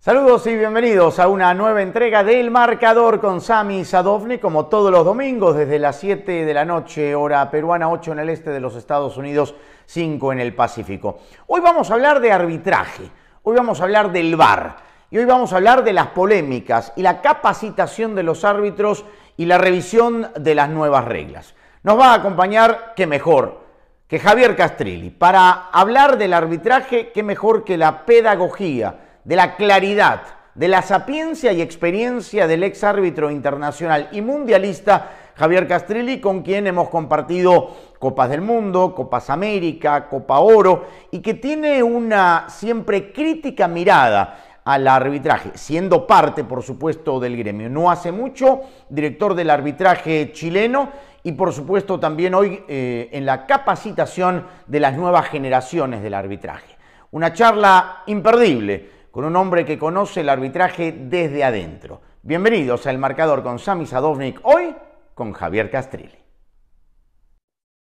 Saludos y bienvenidos a una nueva entrega del Marcador con Sami Sadovnik, como todos los domingos desde las 7 de la noche, hora peruana, 8 en el este de los Estados Unidos, 5 en el Pacífico. Hoy vamos a hablar de arbitraje, hoy vamos a hablar del VAR y hoy vamos a hablar de las polémicas y la capacitación de los árbitros y la revisión de las nuevas reglas. Nos va a acompañar, qué mejor, que Javier Castrilli. Para hablar del arbitraje, qué mejor que la pedagogía, de la claridad, de la sapiencia y experiencia del ex árbitro internacional y mundialista Javier Castrilli, con quien hemos compartido Copas del Mundo, Copas América, Copa Oro, y que tiene una siempre crítica mirada al arbitraje, siendo parte, por supuesto, del gremio. No hace mucho, director del arbitraje chileno y, por supuesto, también hoy en la capacitación de las nuevas generaciones del arbitraje. Una charla imperdible con un hombre que conoce el arbitraje desde adentro. Bienvenidos al Marcador con Sami Sadovnik, hoy con Javier Castrilli.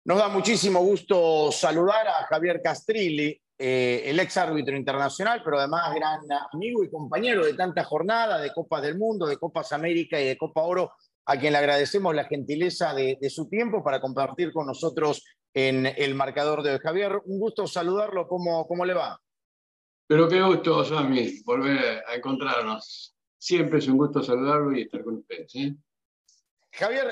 Nos da muchísimo gusto saludar a Javier Castrilli, el ex árbitro internacional, pero además gran amigo y compañero de tantas jornadas de Copas del Mundo, de Copas América y de Copa Oro, a quien le agradecemos la gentileza de su tiempo para compartir con nosotros en el Marcador de hoy. Javier, un gusto saludarlo. ¿Cómo le va? Pero qué gusto, Sami, volver a encontrarnos. Siempre es un gusto saludarlo y estar con ustedes, ¿eh? Javier,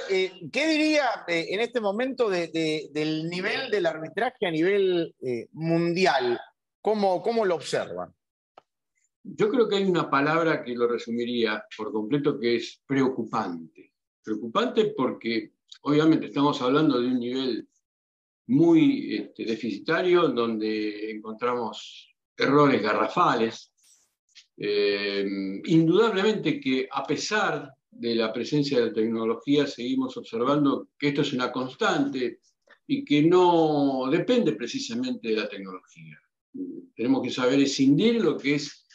¿qué diría en este momento del nivel del arbitraje a nivel mundial? ¿Cómo lo observan? Yo creo que hay una palabra que lo resumiría por completo, que es preocupante. Preocupante porque obviamente estamos hablando de un nivel muy deficitario, donde encontramos errores garrafales. Indudablemente que a pesar de la presencia de la tecnología seguimos observando que esto es una constante y que no depende precisamente de la tecnología. Tenemos que saber escindir lo que es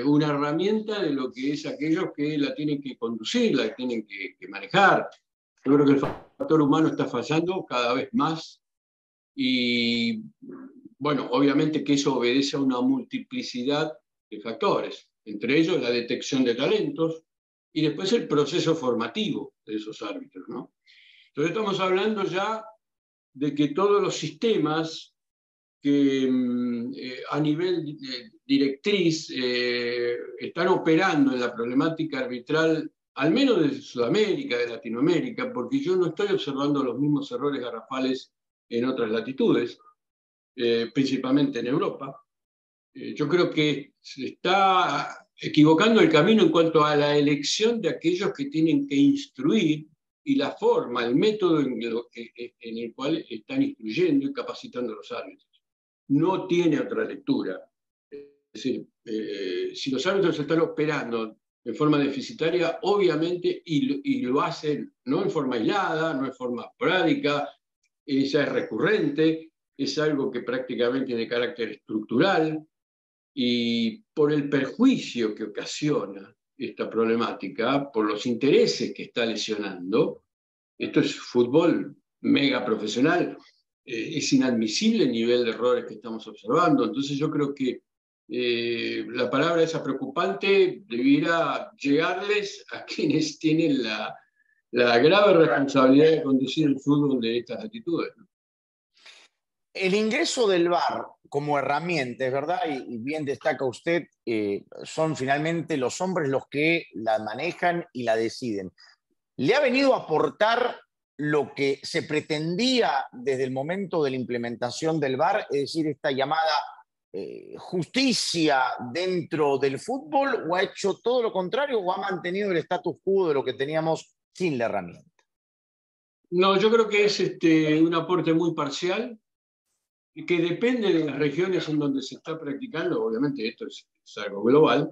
una herramienta de lo que es aquellos que la tienen que conducir, la tienen que manejar. Yo creo que el factor humano está fallando cada vez más y bueno, obviamente que eso obedece a una multiplicidad de factores, entre ellos la detección de talentos y después el proceso formativo de esos árbitros, ¿no? Entonces estamos hablando ya de que todos los sistemas que a nivel directriz están operando en la problemática arbitral, al menos de Sudamérica, de Latinoamérica, porque yo no estoy observando los mismos errores garrafales en otras latitudes, principalmente en Europa. Yo creo que se está equivocando el camino en cuanto a la elección de aquellos que tienen que instruir y la forma, el método en el cual están instruyendo y capacitando a los árbitros. No tiene otra lectura. Es decir, si los árbitros están operando en forma deficitaria, obviamente, y lo hacen no en forma aislada, no en forma práctica, esa es recurrente, es algo que prácticamente tiene carácter estructural, y por el perjuicio que ocasiona esta problemática, por los intereses que está lesionando, esto es fútbol mega profesional, es inadmisible el nivel de errores que estamos observando. Entonces yo creo que la palabra esa preocupante debiera llegarles a quienes tienen la grave responsabilidad de conducir el fútbol de estas latitudes, ¿no? El ingreso del VAR como herramienta, es verdad, y bien destaca usted, son finalmente los hombres los que la manejan y la deciden. ¿Le ha venido a aportar lo que se pretendía desde el momento de la implementación del VAR, es decir, esta llamada justicia dentro del fútbol, o ha hecho todo lo contrario, o ha mantenido el status quo de lo que teníamos sin la herramienta? No, yo creo que es un aporte muy parcial, que depende de las regiones en donde se está practicando. Obviamente esto es algo global,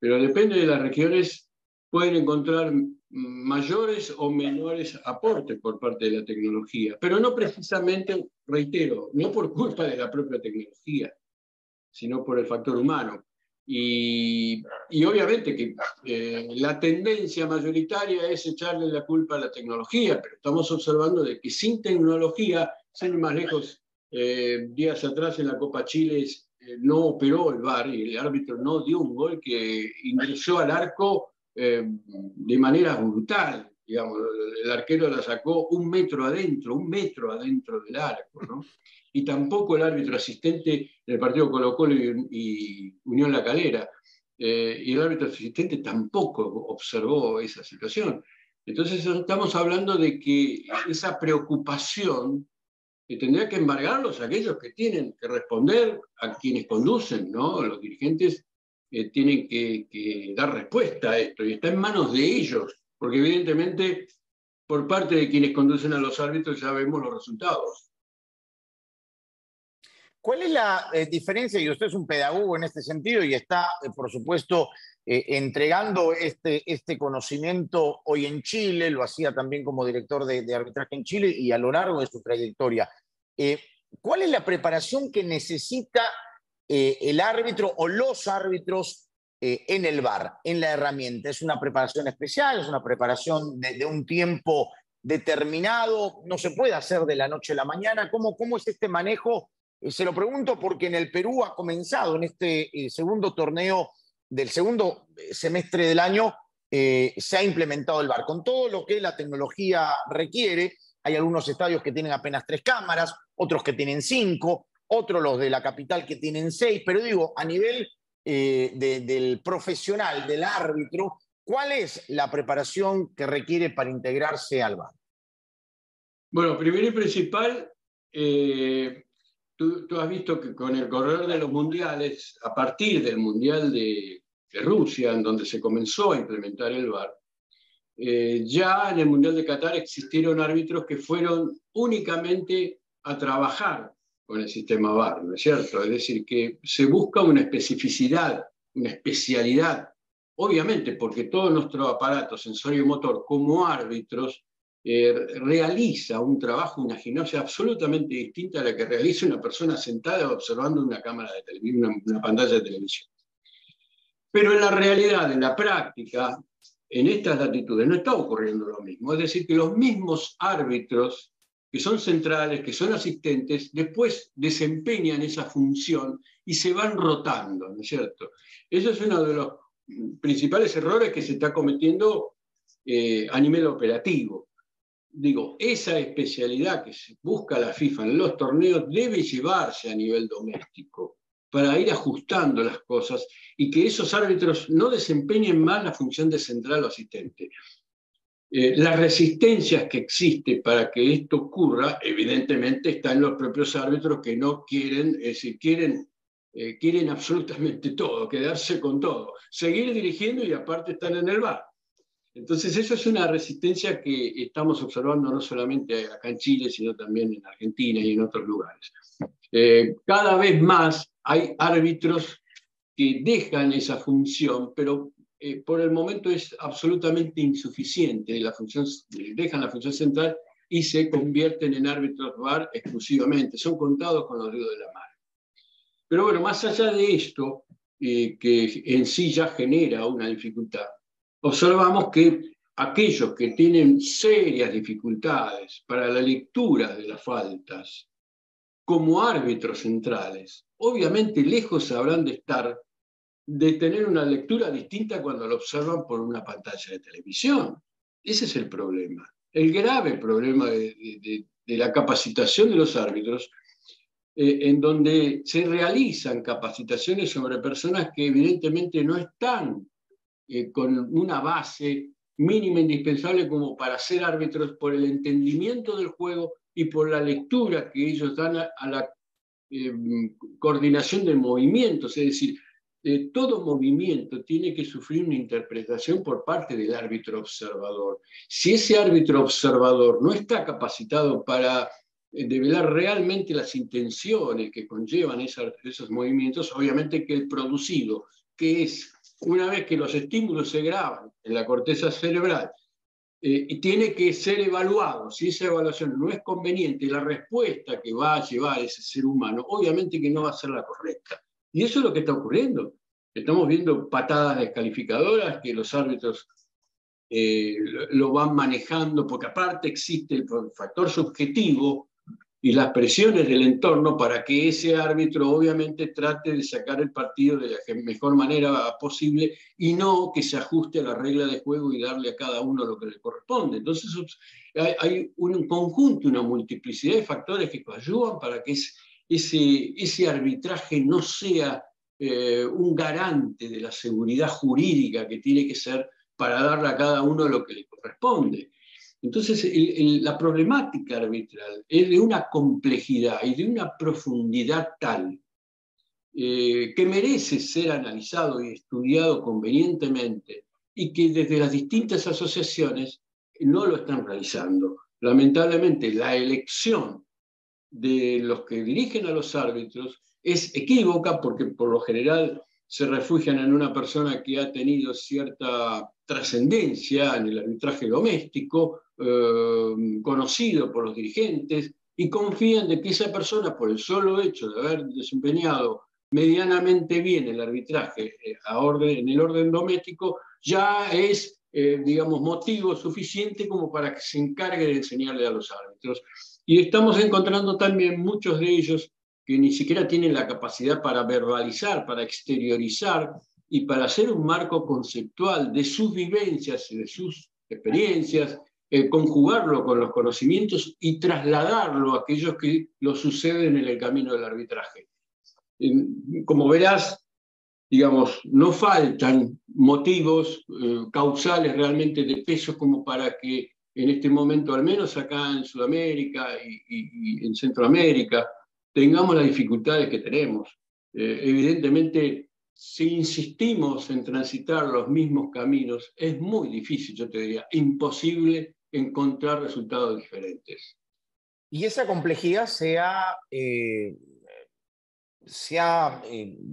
pero depende de las regiones, pueden encontrar mayores o menores aportes por parte de la tecnología, pero no precisamente, reitero, no por culpa de la propia tecnología, sino por el factor humano. Y obviamente que la tendencia mayoritaria es echarle la culpa a la tecnología, pero estamos observando de que sin tecnología, sin ir más lejos, días atrás en la Copa Chile no operó el VAR y el árbitro no dio un gol que ingresó al arco de manera brutal. Digamos, el arquero la sacó un metro adentro del arco, ¿no? Y tampoco el árbitro asistente del partido Colo-Colo y Unión La Calera, y el árbitro asistente tampoco observó esa situación. Entonces estamos hablando de que esa preocupación que tendría que embargarlos a aquellos que tienen que responder, a quienes conducen, ¿no? Los dirigentes tienen que dar respuesta a esto y está en manos de ellos, porque evidentemente por parte de quienes conducen a los árbitros ya vemos los resultados. ¿Cuál es la diferencia? Y usted es un pedagogo en este sentido y está, por supuesto, entregando este conocimiento hoy en Chile, lo hacía también como director de arbitraje en Chile y a lo largo de su trayectoria. ¿Cuál es la preparación que necesita el árbitro o los árbitros en el VAR, en la herramienta? ¿Es una preparación especial? ¿Es una preparación de un tiempo determinado? ¿No se puede hacer de la noche a la mañana? ¿Cómo es este manejo? Se lo pregunto porque en el Perú ha comenzado en este segundo torneo del segundo semestre del año, se ha implementado el VAR con todo lo que la tecnología requiere. Hay algunos estadios que tienen apenas 3 cámaras, otros que tienen 5, otros los de la capital que tienen 6, pero digo, a nivel del profesional, del árbitro, ¿cuál es la preparación que requiere para integrarse al VAR? Bueno, primero y principal, tú has visto que con el correr de los mundiales, a partir del Mundial de Rusia, en donde se comenzó a implementar el VAR, ya en el Mundial de Qatar existieron árbitros que fueron únicamente a trabajar con el sistema VAR, ¿no es cierto? Es decir, que se busca una especificidad, una especialidad, obviamente porque todo nuestro aparato sensorio motor como árbitros realiza un trabajo, una gimnasia absolutamente distinta a la que realiza una persona sentada observando una cámara de televisión, una pantalla de televisión. Pero en la realidad, en la práctica, en estas latitudes no está ocurriendo lo mismo. Es decir, que los mismos árbitros que son centrales, que son asistentes, después desempeñan esa función y se van rotando, ¿no es cierto? Eso es uno de los principales errores que se está cometiendo a nivel operativo. Digo, esa especialidad que se busca la FIFA en los torneos debe llevarse a nivel doméstico para ir ajustando las cosas y que esos árbitros no desempeñen más la función de central o asistente. Las resistencias que existe para que esto ocurra, evidentemente, están en los propios árbitros que no quieren, es decir, quieren absolutamente todo, quedarse con todo, seguir dirigiendo y aparte estar en el VAR. Entonces, eso es una resistencia que estamos observando no solamente acá en Chile, sino también en Argentina y en otros lugares. Cada vez más hay árbitros que dejan esa función, pero por el momento es absolutamente insuficiente. Dejan la función central y se convierten en árbitros VAR exclusivamente. Son contados con los dedos de la mano. Pero bueno, más allá de esto, que en sí ya genera una dificultad, observamos que aquellos que tienen serias dificultades para la lectura de las faltas, como árbitros centrales, obviamente lejos habrán de estar de tener una lectura distinta cuando lo observan por una pantalla de televisión. Ese es el problema. El grave problema de la capacitación de los árbitros, en donde se realizan capacitaciones sobre personas que evidentemente no están con una base mínima indispensable como para ser árbitros por el entendimiento del juego y por la lectura que ellos dan a la coordinación de movimientos. Es decir, todo movimiento tiene que sufrir una interpretación por parte del árbitro observador. Si ese árbitro observador no está capacitado para develar realmente las intenciones que conllevan esos movimientos, obviamente que el producido, que es una vez que los estímulos se graban en la corteza cerebral, tiene que ser evaluado. Si esa evaluación no es conveniente, la respuesta que va a llevar ese ser humano, obviamente que no va a ser la correcta. Y eso es lo que está ocurriendo. Estamos viendo patadas descalificadoras que los árbitros lo van manejando, porque aparte existe el factor subjetivo y las presiones del entorno para que ese árbitro obviamente trate de sacar el partido de la mejor manera posible y no que se ajuste a la regla de juego y darle a cada uno lo que le corresponde. Entonces hay un conjunto, una multiplicidad de factores que ayudan para que ese arbitraje no sea un garante de la seguridad jurídica que tiene que ser para darle a cada uno lo que le corresponde. Entonces, la problemática arbitral es de una complejidad y de una profundidad tal que merece ser analizado y estudiado convenientemente y que desde las distintas asociaciones no lo están realizando. Lamentablemente, la elección de los que dirigen a los árbitros es equívoca porque por lo general se refugian en una persona que ha tenido cierta trascendencia en el arbitraje doméstico, conocido por los dirigentes, y confían de que esa persona, por el solo hecho de haber desempeñado medianamente bien el arbitraje en el orden doméstico, ya es, digamos, motivo suficiente como para que se encargue de enseñarle a los árbitros. Y estamos encontrando también muchos de ellos que ni siquiera tienen la capacidad para verbalizar, para exteriorizar y para hacer un marco conceptual de sus vivencias y de sus experiencias, conjugarlo con los conocimientos y trasladarlo a aquellos que lo suceden en el camino del arbitraje. Como verás, digamos, no faltan motivos causales realmente de peso como para que en este momento, al menos acá en Sudamérica y en Centroamérica, tengamos las dificultades que tenemos. Evidentemente, si insistimos en transitar los mismos caminos, es muy difícil, yo te diría, imposible encontrar resultados diferentes. Y esa complejidad se ha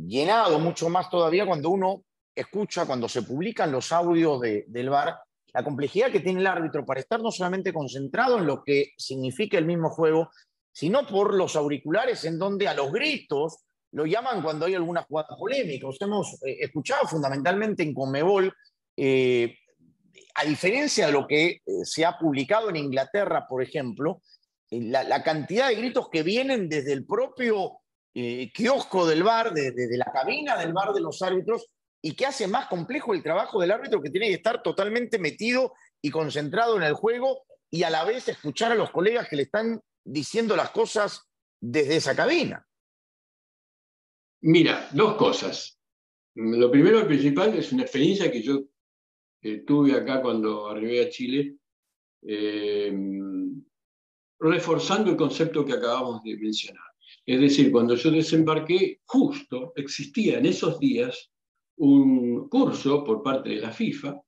llenado mucho más todavía cuando uno escucha, cuando se publican los audios del VAR, la complejidad que tiene el árbitro para estar no solamente concentrado en lo que significa el mismo juego, sino por los auriculares en donde a los gritos lo llaman cuando hay alguna jugada polémica. Os hemos escuchado fundamentalmente en Conmebol, a diferencia de lo que se ha publicado en Inglaterra, por ejemplo, la cantidad de gritos que vienen desde el propio kiosco del VAR, de la cabina del VAR de los árbitros, y que hace más complejo el trabajo del árbitro, que tiene que estar totalmente metido y concentrado en el juego y a la vez escuchar a los colegas que le están diciendo las cosas desde esa cabina. Mira, dos cosas. Lo primero, el principal, es una experiencia que yo tuve acá cuando arribé a Chile, reforzando el concepto que acabamos de mencionar. Es decir, cuando yo desembarqué, justo existía en esos días un curso por parte de la FIFA,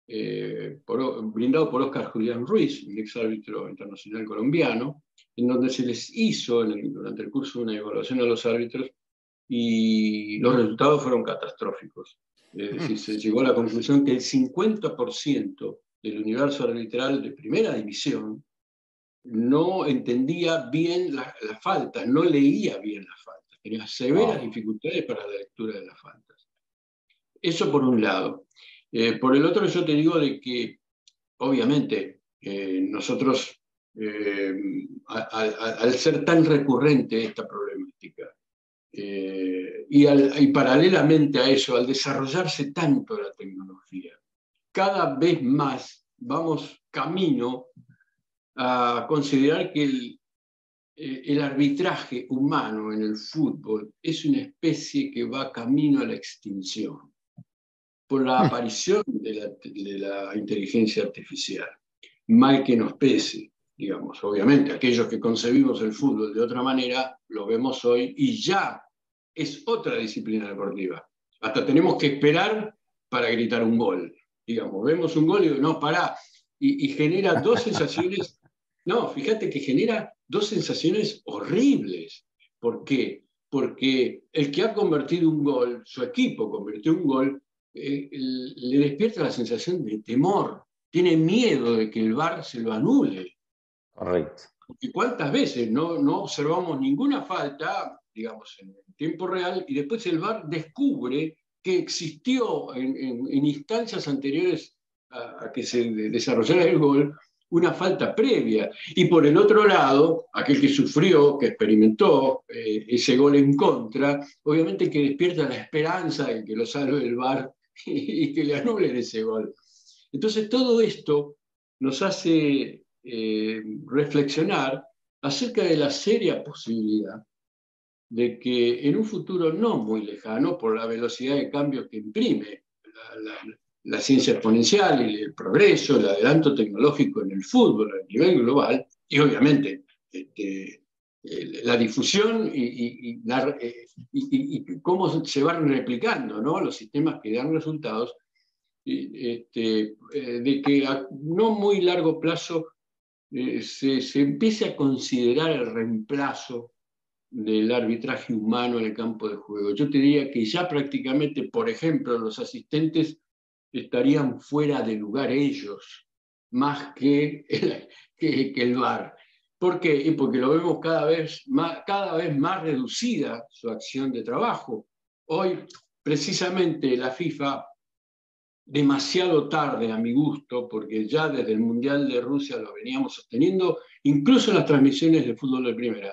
brindado por Óscar Julián Ruiz, un ex árbitro internacional colombiano, en donde se les hizo durante el curso una evaluación a los árbitros y los resultados fueron catastróficos. Es decir, se llegó a la conclusión que el 50% del universo arbitral de primera división no entendía bien las faltas, no leía bien las faltas, tenía severas dificultades para la lectura de las faltas. Eso por un lado. Por el otro, yo te digo de que, obviamente, nosotros, al ser tan recurrente esta problemática, y paralelamente a eso, al desarrollarse tanto la tecnología, cada vez más vamos camino a considerar que el arbitraje humano en el fútbol es una especie que va camino a la extinción por la aparición de la inteligencia artificial. Mal que nos pese, digamos, obviamente, aquellos que concebimos el fútbol de otra manera, lo vemos hoy y ya es otra disciplina deportiva. Hasta tenemos que esperar para gritar un gol. Digamos, vemos un gol y digo, no, pará. Y genera dos sensaciones. No, fíjate que genera dos sensaciones horribles. ¿Por qué? Porque el que ha convertido un gol, su equipo convirtió un gol, le despierta la sensación de temor. Tiene miedo de que el VAR se lo anule. Correcto. Porque cuántas veces no observamos ninguna falta, digamos, en tiempo real, y después el VAR descubre que existió en instancias anteriores a que se desarrollara el gol una falta previa. Y por el otro lado, aquel que sufrió, que experimentó ese gol en contra, obviamente que despierta la esperanza de que lo salve el VAR y que le anulen ese gol. Entonces todo esto nos hace reflexionar acerca de la seria posibilidad de que en un futuro no muy lejano, por la velocidad de cambio que imprime la ciencia exponencial y el progreso, el adelanto tecnológico en el fútbol a nivel global, y obviamente la difusión y cómo se van replicando, ¿no?, los sistemas que dan resultados, de que a no muy largo plazo se empiece a considerar el reemplazo del arbitraje humano en el campo de juego. Yo te diría que ya prácticamente, por ejemplo, los asistentes estarían fuera de lugar ellos, más que el VAR. ¿Por qué? Porque lo vemos cada vez más reducida su acción de trabajo. Hoy, precisamente, la FIFA, demasiado tarde a mi gusto, porque ya desde el Mundial de Rusia lo veníamos sosteniendo, incluso en las transmisiones de fútbol de primera,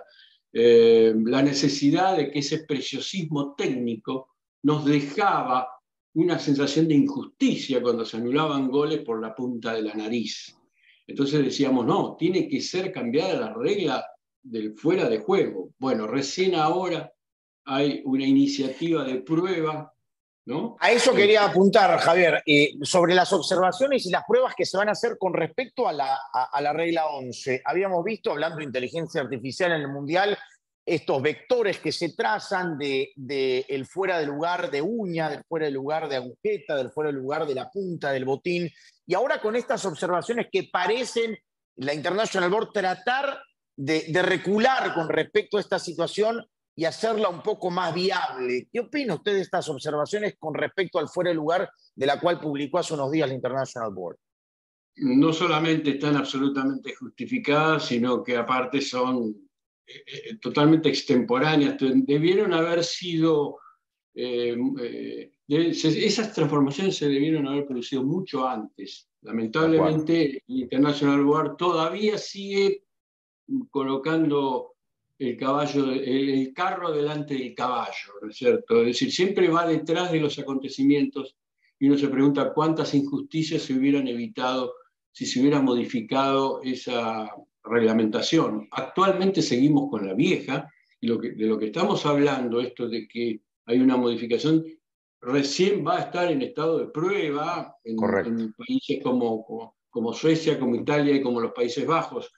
la necesidad de que ese preciosismo técnico nos dejaba una sensación de injusticia cuando se anulaban goles por la punta de la nariz. Entonces decíamos, no, tiene que ser cambiada la regla del fuera de juego. Bueno, recién ahora hay una iniciativa de prueba, ¿no? A eso quería apuntar, Javier, sobre las observaciones y las pruebas que se van a hacer con respecto a la regla 11. Habíamos visto, hablando de inteligencia artificial en el Mundial, estos vectores que se trazan el fuera de lugar de uña, del fuera de lugar de agujeta, del fuera de lugar de la punta del botín. Y ahora con estas observaciones que parecen, la International Board, tratar de recular con respecto a esta situación y hacerla un poco más viable. ¿Qué opina usted de estas observaciones con respecto al fuera de lugar de la cual publicó hace unos días la International Board? No solamente están absolutamente justificadas, sino que aparte son totalmente extemporáneas. Debieron haber sido, esas transformaciones se debieron haber producido mucho antes. Lamentablemente, el International Board todavía sigue colocando el carro delante del caballo, ¿no es cierto? Es decir, siempre va detrás de los acontecimientos y uno se pregunta cuántas injusticias se hubieran evitado si se hubiera modificado esa reglamentación. Actualmente seguimos con la vieja, y de lo que estamos hablando, esto de que hay una modificación, recién va a estar en estado de prueba en países como Suecia, como Italia y como los Países Bajos.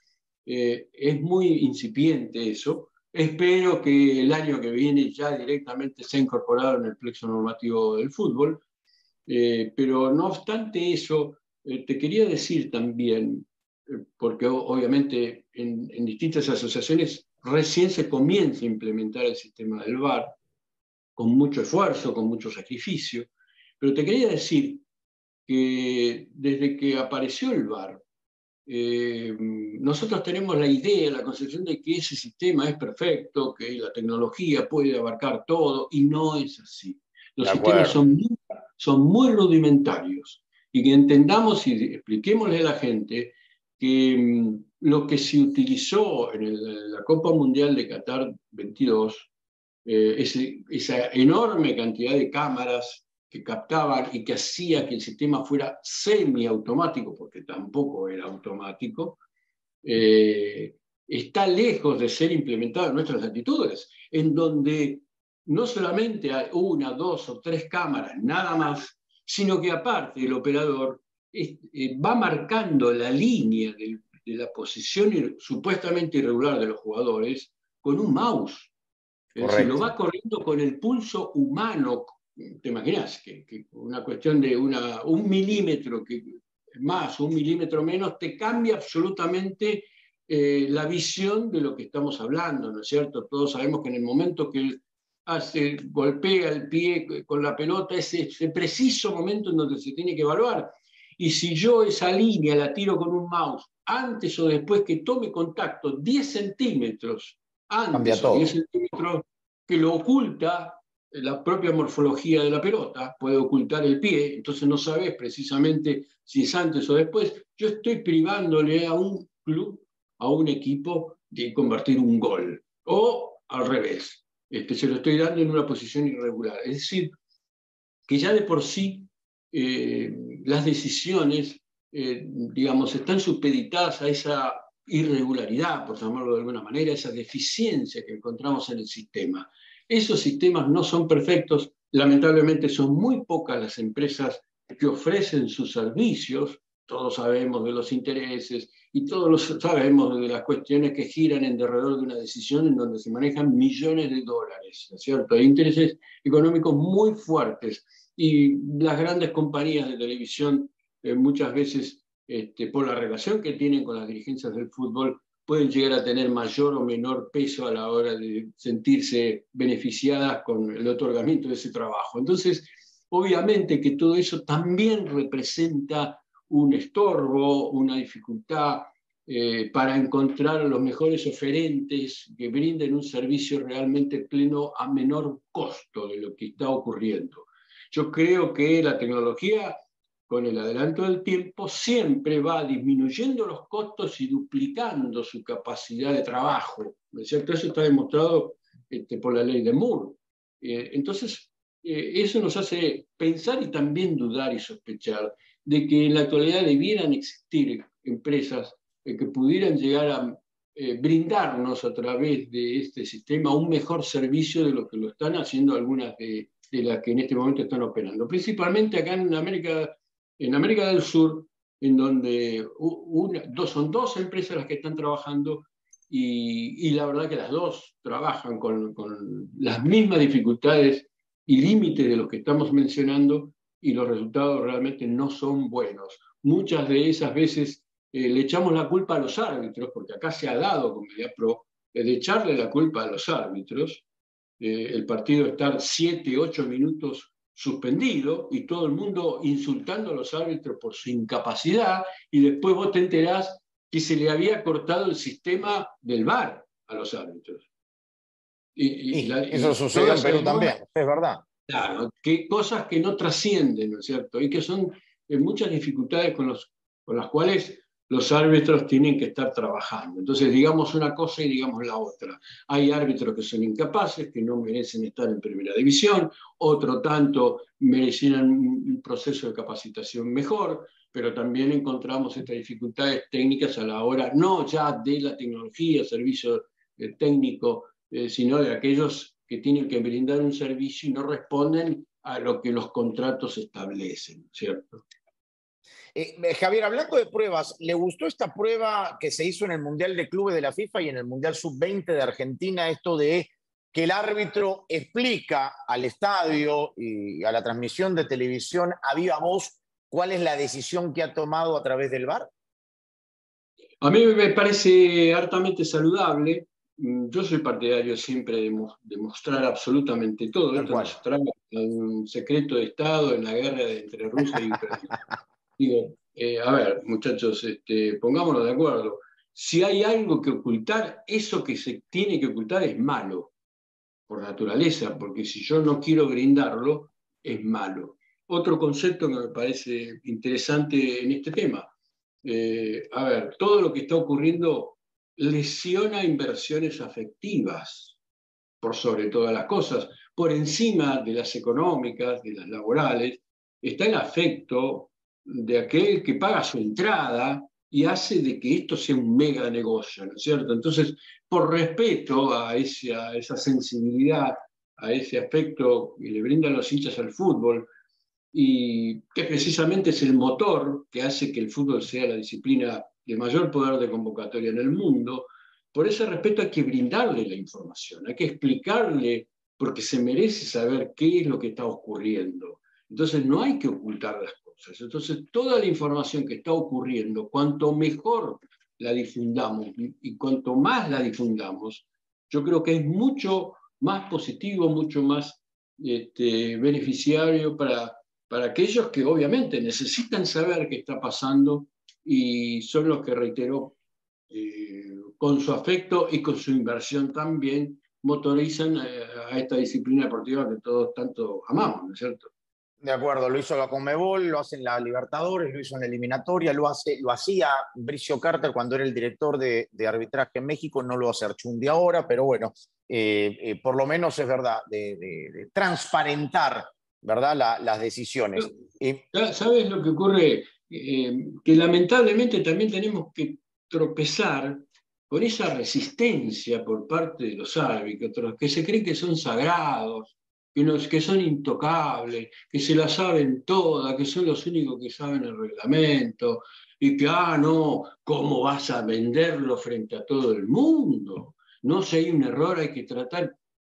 Es muy incipiente eso. Espero que el año que viene ya directamente sea incorporado en el plexo normativo del fútbol. Pero no obstante eso, te quería decir también, porque obviamente en distintas asociaciones recién se comienza a implementar el sistema del VAR, con mucho esfuerzo, con mucho sacrificio, pero te quería decir que desde que apareció el VAR, nosotros tenemos la idea, la concepción de que ese sistema es perfecto, que la tecnología puede abarcar todo, y no es así. Los sistemas son muy rudimentarios, y que entendamos y expliquémosle a la gente que lo que se utilizó en la Copa Mundial de Qatar 22, esa enorme cantidad de cámaras que captaban y que hacía que el sistema fuera semiautomático, porque tampoco era automático, está lejos de ser implementado en nuestras latitudes, en donde no solamente hay una, dos o tres cámaras, nada más, sino que aparte el operador va marcando la línea de la posición supuestamente irregular de los jugadores con un mouse. Es decir, lo va corriendo con el pulso humano. ¿Te imaginas que una cuestión de un milímetro más, un milímetro menos, te cambia absolutamente la visión de lo que estamos hablando, ¿no es cierto? Todos sabemos que en el momento que él golpea el pie con la pelota, es ese preciso momento en donde se tiene que evaluar. Y si yo esa línea la tiro con un mouse antes o después que tome contacto 10 centímetros antes o 10 centímetros, que lo oculta, la propia morfología de la pelota, puede ocultar el pie, entonces no sabes precisamente si es antes o después. Yo estoy privándole a un club, a un equipo, de convertir un gol, o al revés, se lo estoy dando en una posición irregular. Es decir, que ya de por sí las decisiones, digamos, están supeditadas a esa irregularidad, por llamarlo de alguna manera, esa deficiencia que encontramos en el sistema. Esos sistemas no son perfectos, lamentablemente son muy pocas las empresas que ofrecen sus servicios, todos sabemos de los intereses y todos sabemos de las cuestiones que giran en derredor de una decisión en donde se manejan millones de dólares, ¿no es cierto? Hay intereses económicos muy fuertes y las grandes compañías de televisión muchas veces, por la relación que tienen con las dirigencias del fútbol, pueden llegar a tener mayor o menor peso a la hora de sentirse beneficiadas con el otorgamiento de ese trabajo. Entonces, obviamente que todo eso también representa un estorbo, una dificultad para encontrar los mejores oferentes que brinden un servicio realmente pleno a menor costo de lo que está ocurriendo. Yo creo que la tecnología, con el adelanto del tiempo, siempre va disminuyendo los costos y duplicando su capacidad de trabajo, ¿no es cierto? Eso está demostrado por la ley de Moore. Entonces, eso nos hace pensar y también dudar y sospechar de que en la actualidad debieran existir empresas que pudieran llegar a brindarnos a través de este sistema un mejor servicio de lo que lo están haciendo algunas de las que en este momento están operando. Principalmente acá en América del Sur, en donde son dos empresas las que están trabajando y la verdad que las dos trabajan con las mismas dificultades y límites de los que estamos mencionando y los resultados realmente no son buenos. Muchas de esas veces le echamos la culpa a los árbitros, porque acá se ha dado con Mediapro de echarle la culpa a los árbitros, el partido estar 7, 8 minutos suspendido y todo el mundo insultando a los árbitros por su incapacidad y después vos te enterás que se le había cortado el sistema del VAR a los árbitros. Eso sucedió en Perú también, es verdad. Claro, que cosas que no trascienden, ¿no es cierto? Y que son muchas dificultades con las cuales los árbitros tienen que estar trabajando. Entonces, digamos una cosa y digamos la otra. Hay árbitros que son incapaces, que no merecen estar en primera división, otro tanto merecían un proceso de capacitación mejor, pero también encontramos estas dificultades técnicas a la hora, no ya de la tecnología, servicio técnico, sino de aquellos que tienen que brindar un servicio y no responden a lo que los contratos establecen, ¿cierto? Javier, hablando de pruebas, ¿le gustó esta prueba que se hizo en el Mundial de Clubes de la FIFA y en el Mundial Sub-20 de Argentina, esto de que el árbitro explica al estadio y a la transmisión de televisión a viva voz cuál es la decisión que ha tomado a través del VAR? A mí me parece hartamente saludable. Yo soy partidario siempre de mostrar absolutamente todo. Esto no se trata de un secreto de Estado en la guerra entre Rusia y Ucrania. Digo, a ver, muchachos, pongámonos de acuerdo. Si hay algo que ocultar, eso que se tiene que ocultar es malo, por naturaleza, porque si yo no quiero brindarlo, es malo. Otro concepto que me parece interesante en este tema. A ver, todo lo que está ocurriendo lesiona inversiones afectivas, por sobre todas las cosas. Por encima de las económicas, de las laborales, está el afecto de aquel que paga su entrada y hace de que esto sea un mega negocio, ¿no es cierto? Entonces, por respeto a esa sensibilidad, a ese afecto que le brindan los hinchas al fútbol, y que precisamente es el motor que hace que el fútbol sea la disciplina de mayor poder de convocatoria en el mundo, por ese respeto hay que brindarle la información, hay que explicarle, porque se merece saber qué es lo que está ocurriendo. Entonces no hay que ocultar las cosas. Entonces toda la información que está ocurriendo, cuanto mejor la difundamos y cuanto más la difundamos, yo creo que es mucho más positivo, mucho más beneficiario para aquellos que obviamente necesitan saber qué está pasando y son los que, reitero, con su afecto y con su inversión también motorizan a esta disciplina deportiva que todos tanto amamos, ¿no es cierto? De acuerdo, lo hizo la Conmebol, lo hace en la Libertadores, lo hizo en la eliminatoria, lo hacía Bricio Carter cuando era el director de arbitraje en México, no lo hace Archundi ahora, pero bueno, por lo menos es verdad, de transparentar, ¿verdad? Las decisiones. ¿Sabes lo que ocurre? Que lamentablemente también tenemos que tropezar con esa resistencia por parte de los árbitros, que se creen que son sagrados, que son intocables, que se la saben todas, que son los únicos que saben el reglamento, y que, no, ¿cómo vas a venderlo frente a todo el mundo? No, si hay un error hay que tratar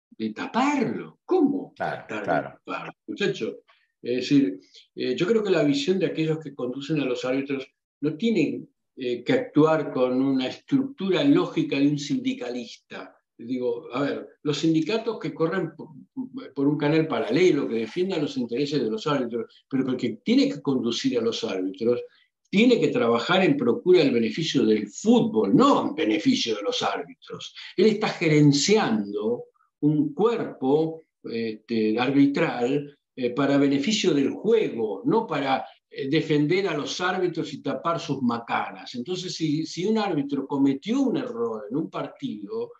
de taparlo. ¿Cómo tratar de taparlo, muchachos? Es decir, yo creo que la visión de aquellos que conducen a los árbitros no tienen que actuar con una estructura lógica de un sindicalista. Digo, a ver, los sindicatos que corren por un canal paralelo, que defiendan los intereses de los árbitros, pero el que tiene que conducir a los árbitros tiene que trabajar en procura del beneficio del fútbol, no en beneficio de los árbitros. Él está gerenciando un cuerpo arbitral para beneficio del juego, no para defender a los árbitros y tapar sus macanas. Entonces, si un árbitro cometió un error en un partido,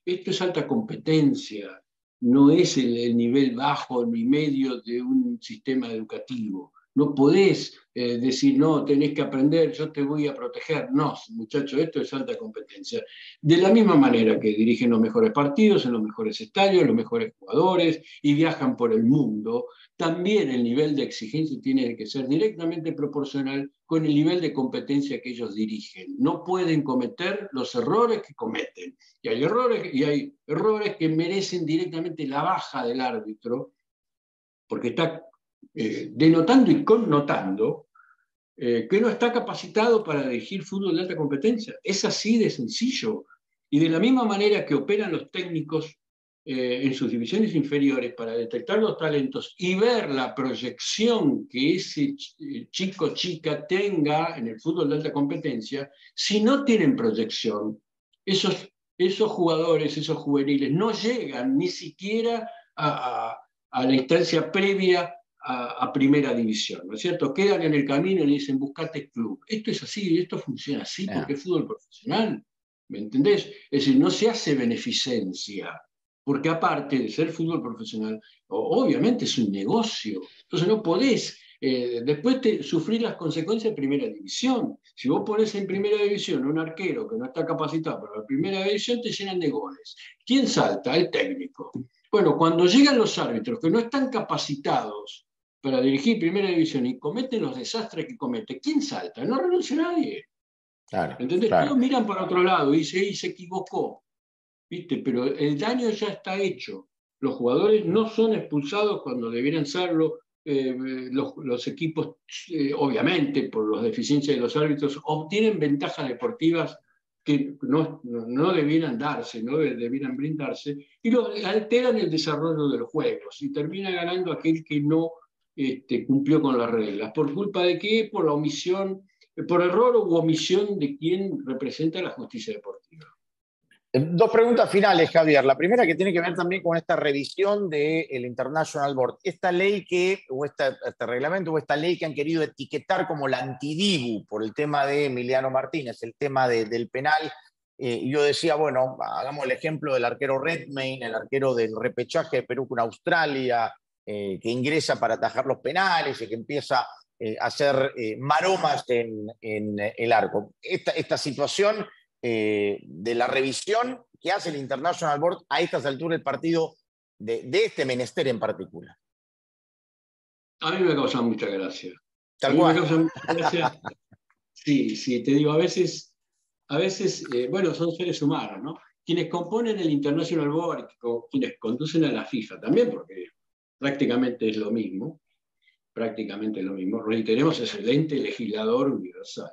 esto es alta competencia, no es el nivel bajo ni medio de un sistema educativo. No podés decir, no, tenés que aprender, yo te voy a proteger. No, muchachos, esto es alta competencia. De la misma manera que dirigen los mejores partidos, en los mejores estadios, los mejores jugadores y viajan por el mundo, también el nivel de exigencia tiene que ser directamente proporcional con el nivel de competencia que ellos dirigen. No pueden cometer los errores que cometen. Y hay errores que merecen directamente la baja del árbitro, porque está denotando y connotando que no está capacitado para dirigir fútbol de alta competencia. Es así de sencillo. Y de la misma manera que operan los técnicos en sus divisiones inferiores para detectar los talentos y ver la proyección que ese chico o chica tenga en el fútbol de alta competencia, si no tienen proyección, esos jugadores, esos juveniles, no llegan ni siquiera a la instancia previa a primera división, ¿no es cierto? Quedan en el camino y le dicen, buscate club. Esto es así, esto funciona así porque es fútbol profesional, ¿me entendés? Es decir, no se hace beneficencia, porque aparte de ser fútbol profesional, obviamente es un negocio. Entonces no podés después sufrir las consecuencias de primera división. Si vos ponés en primera división un arquero que no está capacitado para la primera división, te llenan de goles. ¿Quién salta? El técnico. Bueno, cuando llegan los árbitros que no están capacitados para dirigir primera división y cometen los desastres que cometen, ¿quién salta? No renuncia nadie. Claro, ¿Entendés? claro. Todos miran para otro lado y dicen, se equivocó. ¿Viste? Pero el daño ya está hecho. Los jugadores no son expulsados cuando debieran serlo. Los equipos, obviamente, por las deficiencias de los árbitros, obtienen ventajas deportivas que no debieran darse, no debieran brindarse, y alteran el desarrollo de los juegos, y termina ganando aquel que no cumplió con las reglas. ¿Por culpa de qué? Por la omisión, por error u omisión de quien representa la justicia deportiva. Dos preguntas finales, Javier. La primera que tiene que ver también con esta revisión del International Board. Esta ley o este reglamento o esta ley que han querido etiquetar como la antidibu por el tema de Emiliano Martínez, el tema del penal. Yo decía, bueno, hagamos el ejemplo del arquero Redmayne, el arquero del repechaje de Perú con Australia, que ingresa para atajar los penales y que empieza a hacer maromas en el arco. Esta situación de la revisión que hace el International Board a estas alturas del partido de este menester en particular. A mí me causa mucha gracia. Tal cual. Me causa mucha gracia. Sí, te digo, a veces bueno, son seres humanos, ¿no? Quienes componen el International Board, quienes conducen a la FIFA también, porque prácticamente es lo mismo, reiteremos, es el ente legislador universal.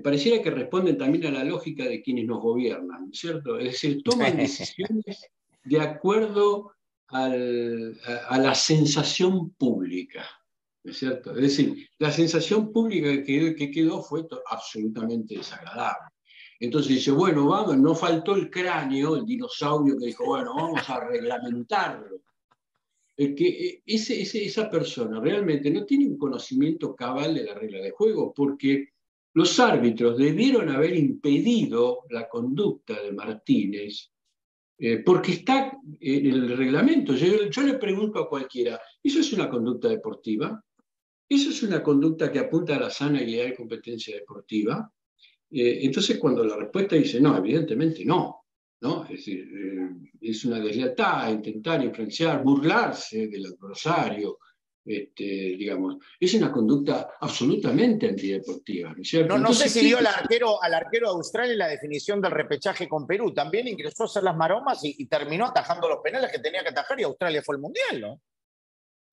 Pareciera que responden también a la lógica de quienes nos gobiernan, ¿cierto? Es decir, toman decisiones de acuerdo a la sensación pública, ¿no es cierto? Es decir, la sensación pública que quedó fue absolutamente desagradable. Entonces dice, bueno, vamos, no faltó el cráneo, el dinosaurio que dijo, bueno, vamos a reglamentarlo. Que esa persona realmente no tiene un conocimiento cabal de la regla de juego, porque los árbitros debieron haber impedido la conducta de Martínez, porque está en el reglamento. Yo le pregunto a cualquiera, ¿eso es una conducta deportiva? ¿Eso es una conducta que apunta a la sana y leal competencia deportiva? Entonces, cuando la respuesta dice no, evidentemente no. ¿No? Es decir, es una deslealtad intentar influenciar, burlarse del adversario, digamos. Es una conducta absolutamente antideportiva, ¿no es cierto? No, no sé Entonces, si vio al arquero de Australia en la definición del repechaje con Perú. También ingresó a hacer las maromas y terminó atajando los penales que tenía que atajar y Australia fue al Mundial, ¿no?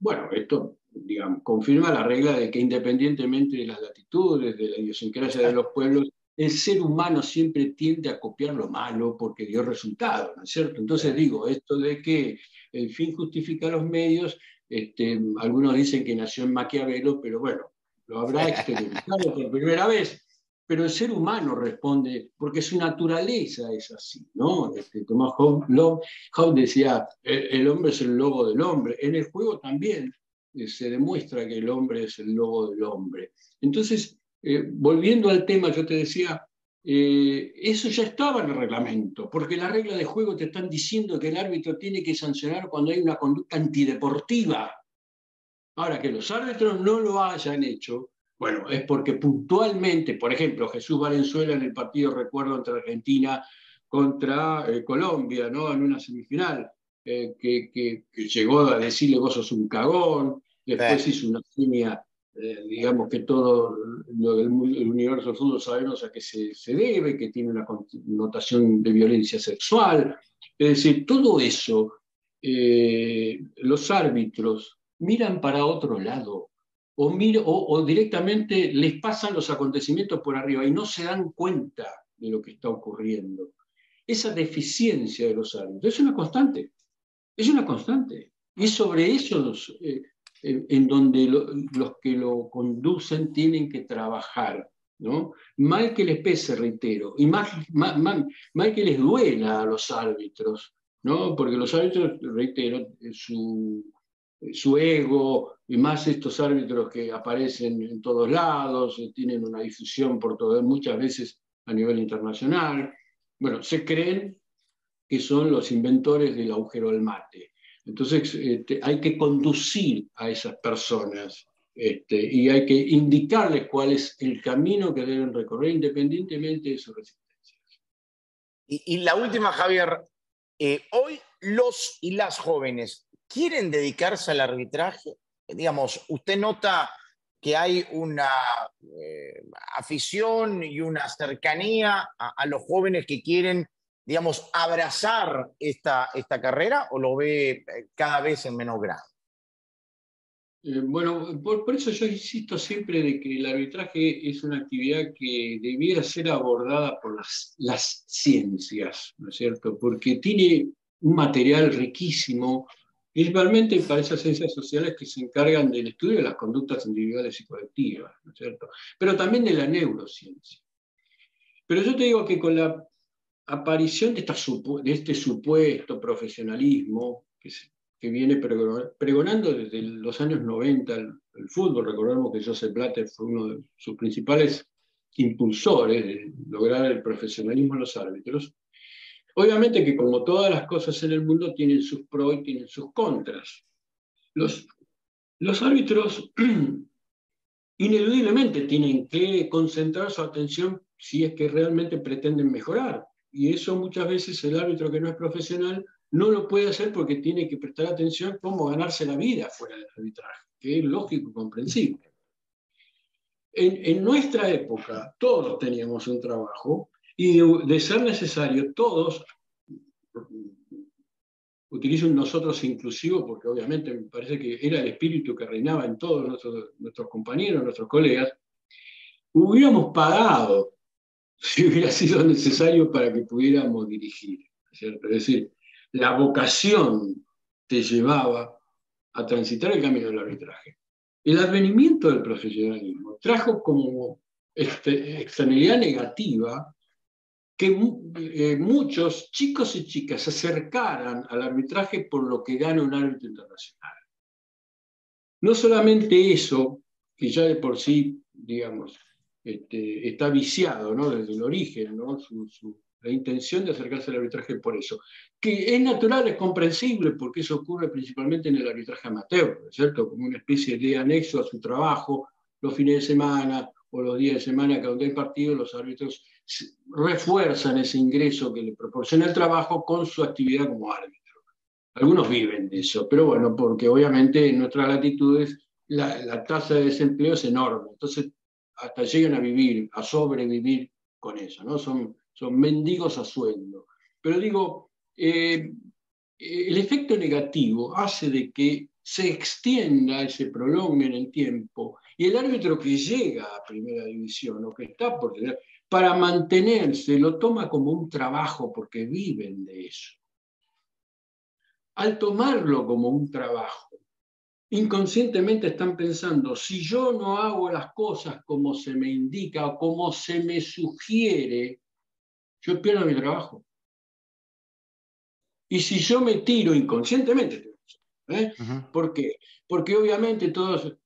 bueno, esto, digamos, confirma la regla de que independientemente de las latitudes, de la idiosincrasia de los pueblos, el ser humano siempre tiende a copiar lo malo porque dio resultado, ¿no es cierto? Entonces digo, esto de que el fin justifica los medios, algunos dicen que nació en Maquiavelo, pero bueno, lo habrá exteriorizado por primera vez. Pero el ser humano responde, porque su naturaleza es así, ¿no? Tomás Hobbes decía, el hombre es el lobo del hombre. En el juego también se demuestra que el hombre es el lobo del hombre. Entonces, volviendo al tema, yo te decía, eso ya estaba en el reglamento, porque las reglas de juego te están diciendo que el árbitro tiene que sancionar cuando hay una conducta antideportiva. Ahora, que los árbitros no lo hayan hecho, bueno, es porque puntualmente, por ejemplo, Jesús Valenzuela en el partido, recuerdo, entre Argentina contra Colombia, ¿no? En una semifinal, que llegó a decirle vos sos un cagón, después hizo una línea, digamos que todo el universo del fútbol sabemos a qué se debe, que tiene una connotación de violencia sexual. Es decir, todo eso, los árbitros miran para otro lado o directamente les pasan los acontecimientos por arriba y no se dan cuenta de lo que está ocurriendo. Esa deficiencia de los árbitros es una constante, es una constante. Y sobre eso en donde los que lo conducen tienen que trabajar, ¿no? Mal que les pese, reitero, y mal que les duela a los árbitros, ¿no? Porque los árbitros, reitero, su ego, y más estos árbitros que aparecen en todos lados, tienen una difusión por todo, muchas veces a nivel internacional. Bueno, se creen que son los inventores del agujero del mate. Entonces, hay que conducir a esas personas y hay que indicarles cuál es el camino que deben recorrer independientemente de su resistencia. Y la última, Javier, hoy los y las jóvenes quieren dedicarse al arbitraje. Digamos, usted nota que hay una afición y una cercanía a los jóvenes que quieren, digamos, abrazar esta carrera, o lo ve cada vez en menor grado. Bueno, por eso yo insisto siempre de que el arbitraje es una actividad que debiera ser abordada por las ciencias, ¿no es cierto? Porque tiene un material riquísimo, principalmente para esas ciencias sociales que se encargan del estudio de las conductas individuales y colectivas, ¿no es cierto? Pero también de la neurociencia. Pero yo te digo que con la aparición de este supuesto profesionalismo que viene pregonando desde los años 90 el fútbol. Recordemos que Joseph Blatter fue uno de sus principales impulsores de lograr el profesionalismo en los árbitros. Obviamente que como todas las cosas en el mundo tienen sus pros y tienen sus contras. Los árbitros ineludiblemente tienen que concentrar su atención si es que realmente pretenden mejorar. Y eso muchas veces el árbitro que no es profesional no lo puede hacer porque tiene que prestar atención cómo ganarse la vida fuera del arbitraje, que es lógico y comprensible. En nuestra época todos teníamos un trabajo y de ser necesario todos, utilizo un nosotros inclusivo porque obviamente me parece que era el espíritu que reinaba en todos nuestros compañeros, nuestros colegas, hubiéramos pagado si hubiera sido necesario para que pudiéramos dirigir, ¿cierto? Es decir, la vocación te llevaba a transitar el camino del arbitraje. El advenimiento del profesionalismo trajo como externalidad negativa que muchos chicos y chicas se acercaran al arbitraje por lo que gana un árbitro internacional. No solamente eso, que ya de por sí, digamos, está viciado, ¿no? Desde el origen, ¿no? La intención de acercarse al arbitraje por eso, que es natural, es comprensible, porque eso ocurre principalmente en el arbitraje amateur, ¿no es cierto? Como una especie de anexo a su trabajo, los fines de semana o los días de semana que donde hay partido, los árbitros refuerzan ese ingreso que le proporciona el trabajo con su actividad como árbitro. Algunos viven de eso, pero bueno, porque obviamente en nuestras latitudes la tasa de desempleo es enorme, entonces hasta llegan a vivir, a sobrevivir con eso, ¿no? Son mendigos a sueldo. Pero digo, el efecto negativo hace de que se extienda, se prolongue en el tiempo, y el árbitro que llega a primera división o que está por tener, para mantenerse, lo toma como un trabajo porque viven de eso. Al tomarlo como un trabajo, inconscientemente están pensando, si yo no hago las cosas como se me indica o como se me sugiere, yo pierdo mi trabajo. Y si yo me tiro inconscientemente, ¿por qué? Porque obviamente todos,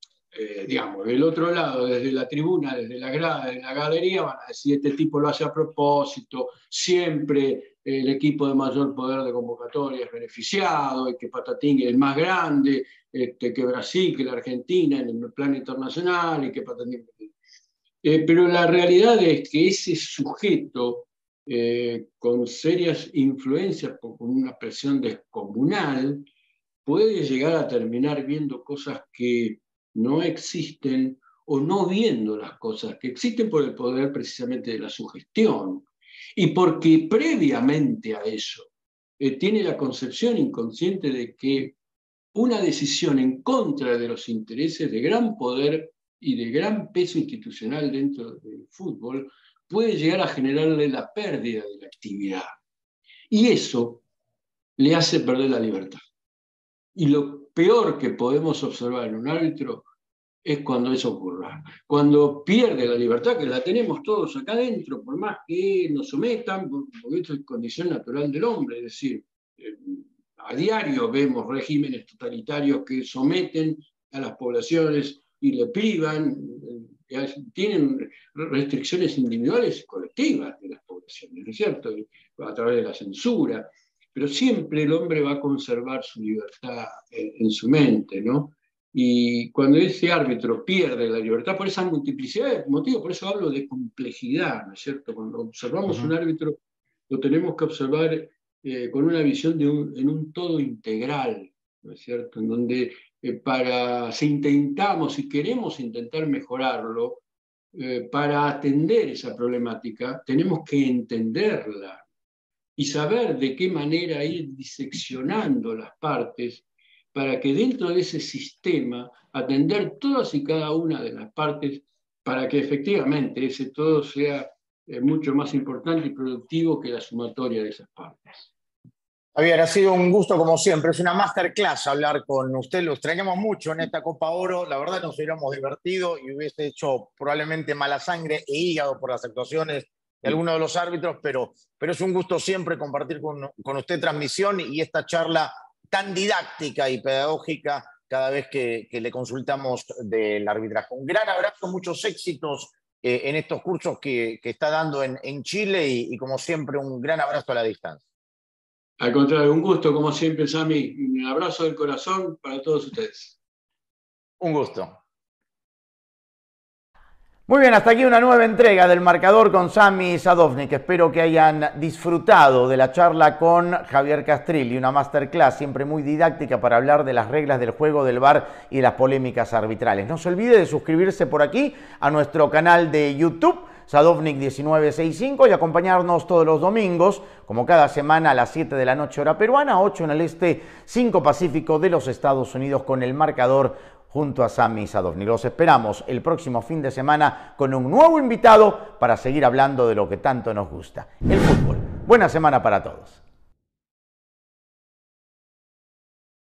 digamos, del otro lado, desde la tribuna, desde la grada, de la galería, van a decir, este tipo lo hace a propósito, siempre el equipo de mayor poder de convocatoria es beneficiado, y que Patatín es el más grande, que Brasil, que la Argentina en el plano internacional, y que Patatín... pero la realidad es que ese sujeto, con serias influencias, con una presión descomunal, puede llegar a terminar viendo cosas que no existen o no viendo las cosas que existen por el poder precisamente de la sugestión y porque previamente a eso tiene la concepción inconsciente de que una decisión en contra de los intereses de gran poder y de gran peso institucional dentro del fútbol puede llegar a generarle la pérdida de la actividad. Y eso le hace perder la libertad. Y lo peor que podemos observar en un árbitro es cuando eso ocurra. Cuando pierde la libertad, que la tenemos todos acá adentro, por más que nos sometan, porque esto es condición natural del hombre, es decir, a diario vemos regímenes totalitarios que someten a las poblaciones y le privan, tienen restricciones individuales y colectivas de las poblaciones, ¿no es cierto? A través de la censura. Pero siempre el hombre va a conservar su libertad en su mente, ¿no? Y cuando ese árbitro pierde la libertad por esa multiplicidad de motivos, por eso hablo de complejidad, ¿no es cierto? Cuando observamos un árbitro, lo tenemos que observar con una visión en un todo integral, ¿no es cierto? En donde si intentamos y queremos intentar mejorarlo, para atender esa problemática, tenemos que entenderla y saber de qué manera ir diseccionando las partes para que dentro de ese sistema atender todas y cada una de las partes para que efectivamente ese todo sea mucho más importante y productivo que la sumatoria de esas partes. Javier, ha sido un gusto como siempre, es una masterclass hablar con usted, lo extrañamos mucho en esta Copa Oro, la verdad nos hubiéramos divertido y hubiese hecho probablemente mala sangre e hígado por las actuaciones de algunos de los árbitros, pero es un gusto siempre compartir con usted transmisión y esta charla tan didáctica y pedagógica cada vez que le consultamos del arbitraje. Un gran abrazo, muchos éxitos en estos cursos que está dando en Chile y como siempre un gran abrazo a la distancia. Al contrario, un gusto como siempre, Sami. Un abrazo del corazón para todos ustedes. Un gusto. Muy bien, hasta aquí una nueva entrega del Marcador con Sami Sadovnik. Espero que hayan disfrutado de la charla con Javier Castrilli, una masterclass siempre muy didáctica para hablar de las reglas del juego del VAR y de las polémicas arbitrales. No se olvide de suscribirse por aquí a nuestro canal de YouTube, Sadovnik 1965, y acompañarnos todos los domingos, como cada semana a las 7 de la noche hora peruana, 8 en el este, 5 pacífico de los Estados Unidos con el Marcador junto a Sami Sadovnik. Los esperamos el próximo fin de semana con un nuevo invitado para seguir hablando de lo que tanto nos gusta, el fútbol. Buena semana para todos.